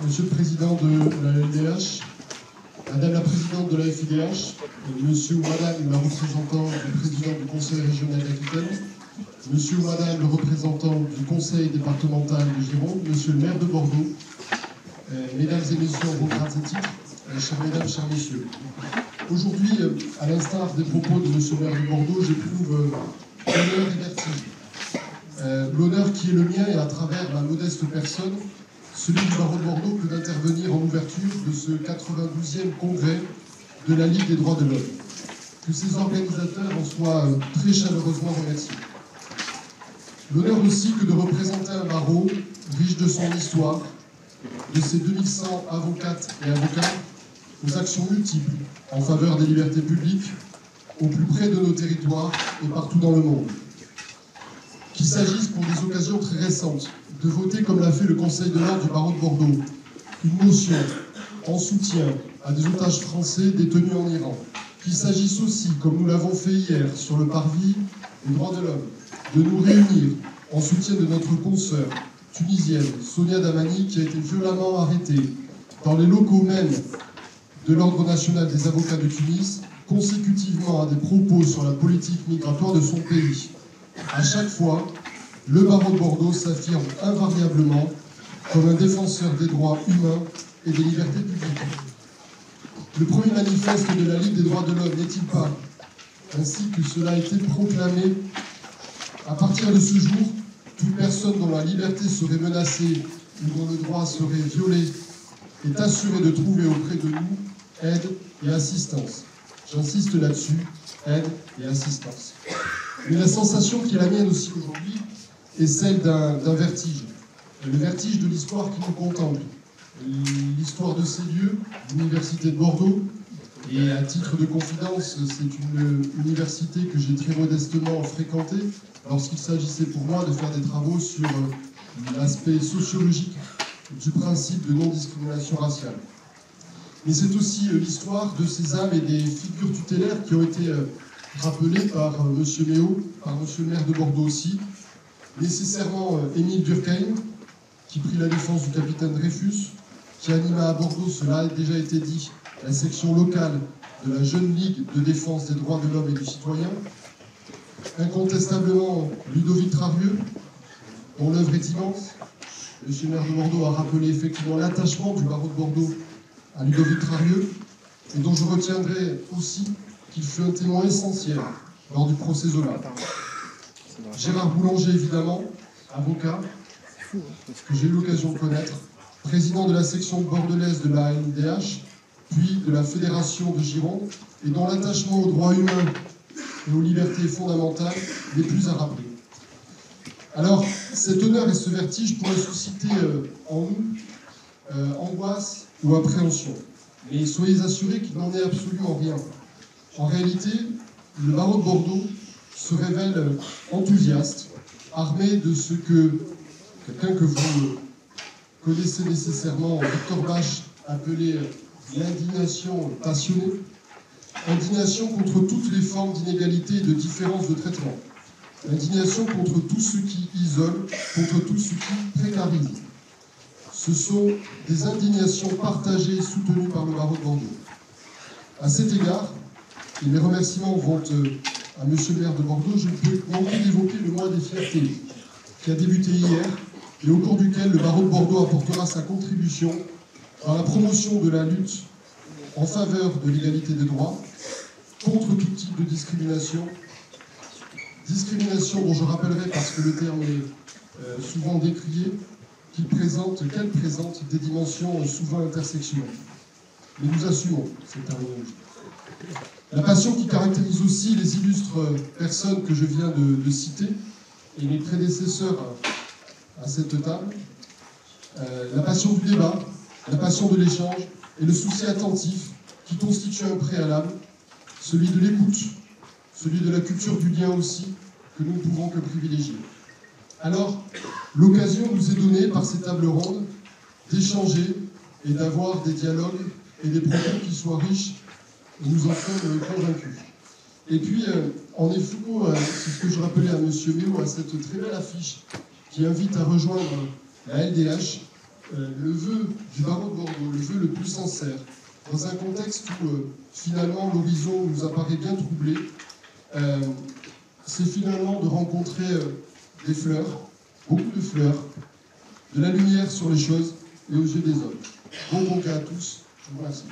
Monsieur le Président de la LDH, Madame la Présidente de la FIDH, Monsieur ou Madame la représentante du Président du Conseil régional d'Aquitaine, Monsieur ou Madame le représentant du Conseil départemental de Gironde, Monsieur le maire de Bordeaux, Mesdames et Messieurs en vos grades et titres, chères Mesdames, chers Messieurs. Aujourd'hui, à l'instar des propos de Monsieur le maire de Bordeaux, j'éprouve l'honneur et vertige. L'honneur qui est le mien et à travers ma modeste personne, celui du barreau de Bordeaux que d'intervenir en ouverture de ce 92e congrès de la Ligue des droits de l'homme. Que ses organisateurs en soient très chaleureusement remerciés. L'honneur aussi que de représenter un barreau riche de son histoire, de ses 2100 avocates et avocats, aux actions multiples en faveur des libertés publiques, au plus près de nos territoires et partout dans le monde. Qu'il s'agisse pour des occasions très récentes de voter, comme l'a fait le Conseil de l'ordre du barreau de Bordeaux, une motion en soutien à des otages français détenus en Iran. Qu'il s'agisse aussi, comme nous l'avons fait hier sur le parvis des droits de l'homme, de nous réunir en soutien de notre consoeur tunisienne Sonia Damani, qui a été violemment arrêtée dans les locaux mêmes de l'Ordre national des avocats de Tunis, consécutivement à des propos sur la politique migratoire de son pays. À chaque fois, le barreau de Bordeaux s'affirme invariablement comme un défenseur des droits humains et des libertés publiques. Le premier manifeste de la Ligue des droits de l'homme n'est-il pas, ainsi que cela a été proclamé, à partir de ce jour, toute personne dont la liberté serait menacée ou dont le droit serait violé est assurée de trouver auprès de nous aide et assistance. J'insiste là-dessus, aide et assistance. Mais la sensation qui est la mienne aussi aujourd'hui est celle d'un vertige. Le vertige de l'histoire qui nous contemple. L'histoire de ces lieux, l'Université de Bordeaux, et à titre de confidence, c'est une université que j'ai très modestement fréquentée lorsqu'il s'agissait pour moi de faire des travaux sur l'aspect sociologique du principe de non-discrimination raciale. Mais c'est aussi l'histoire de ces âmes et des figures tutélaires qui ont été rappelées par M. Méo, par M. le maire de Bordeaux aussi. Nécessairement Émile Durkheim, qui prit la défense du capitaine Dreyfus, qui anima à Bordeaux, cela a déjà été dit, la section locale de la Jeune Ligue de défense des droits de l'homme et du citoyen. Incontestablement Ludovic Trarieux, dont l'œuvre est immense. M. le maire de Bordeaux a rappelé effectivement l'attachement du barreau de Bordeaux à Ludovic Trarieux, et dont je retiendrai aussi qu'il fut un témoin essentiel lors du procès Zola. Gérard Boulanger, évidemment, avocat, que j'ai eu l'occasion de connaître, président de la section bordelaise de la LDH, puis de la Fédération de Gironde, et dont l'attachement aux droits humains et aux libertés fondamentales les plus à rappeler. Alors, cet honneur et ce vertige pourraient susciter en nous angoisse ou appréhension. Mais soyez assurés qu'il n'en est absolument rien. En réalité, le barreau de Bordeaux se révèle enthousiaste, armé de ce que quelqu'un que vous connaissez nécessairement, Victor Bach, appelait l'indignation passionnée, indignation contre toutes les formes d'inégalité et de différence de traitement, indignation contre tout ce qui isole, contre tout ce qui précarise. Ce sont des indignations partagées et soutenues par le barreau de Bordeaux. À cet égard, et mes remerciements vont à Monsieur le maire de Bordeaux, je ne peux manquer d'évoquer le mois des fiertés qui a débuté hier et au cours duquel le barreau de Bordeaux apportera sa contribution dans la promotion de la lutte en faveur de l'égalité des droits, contre tout type de discrimination, discrimination dont je rappellerai, parce que le terme est souvent décrié, qu'elle présente des dimensions souvent intersectionnelles. Mais nous assumons cette terminologie. La passion qui caractérise aussi les illustres personnes que je viens de citer, et mes prédécesseurs à cette table, la passion du débat, la passion de l'échange, et le souci attentif qui constitue un préalable, celui de l'écoute, celui de la culture du lien aussi, que nous ne pouvons que privilégier. Alors, l'occasion nous est donnée par ces tables rondes d'échanger et d'avoir des dialogues et des propos qui soient riches et nous en sommes convaincus. Et puis, en écho, c'est ce que je rappelais à M. Méo, à cette très belle affiche qui invite à rejoindre la LDH, le vœu du baron de Bordeaux, le vœu le plus sincère, dans un contexte où finalement l'horizon nous apparaît bien troublé, c'est finalement de rencontrer des fleurs, beaucoup de fleurs, de la lumière sur les choses et aux yeux des hommes. Bon congé à tous, je vous remercie.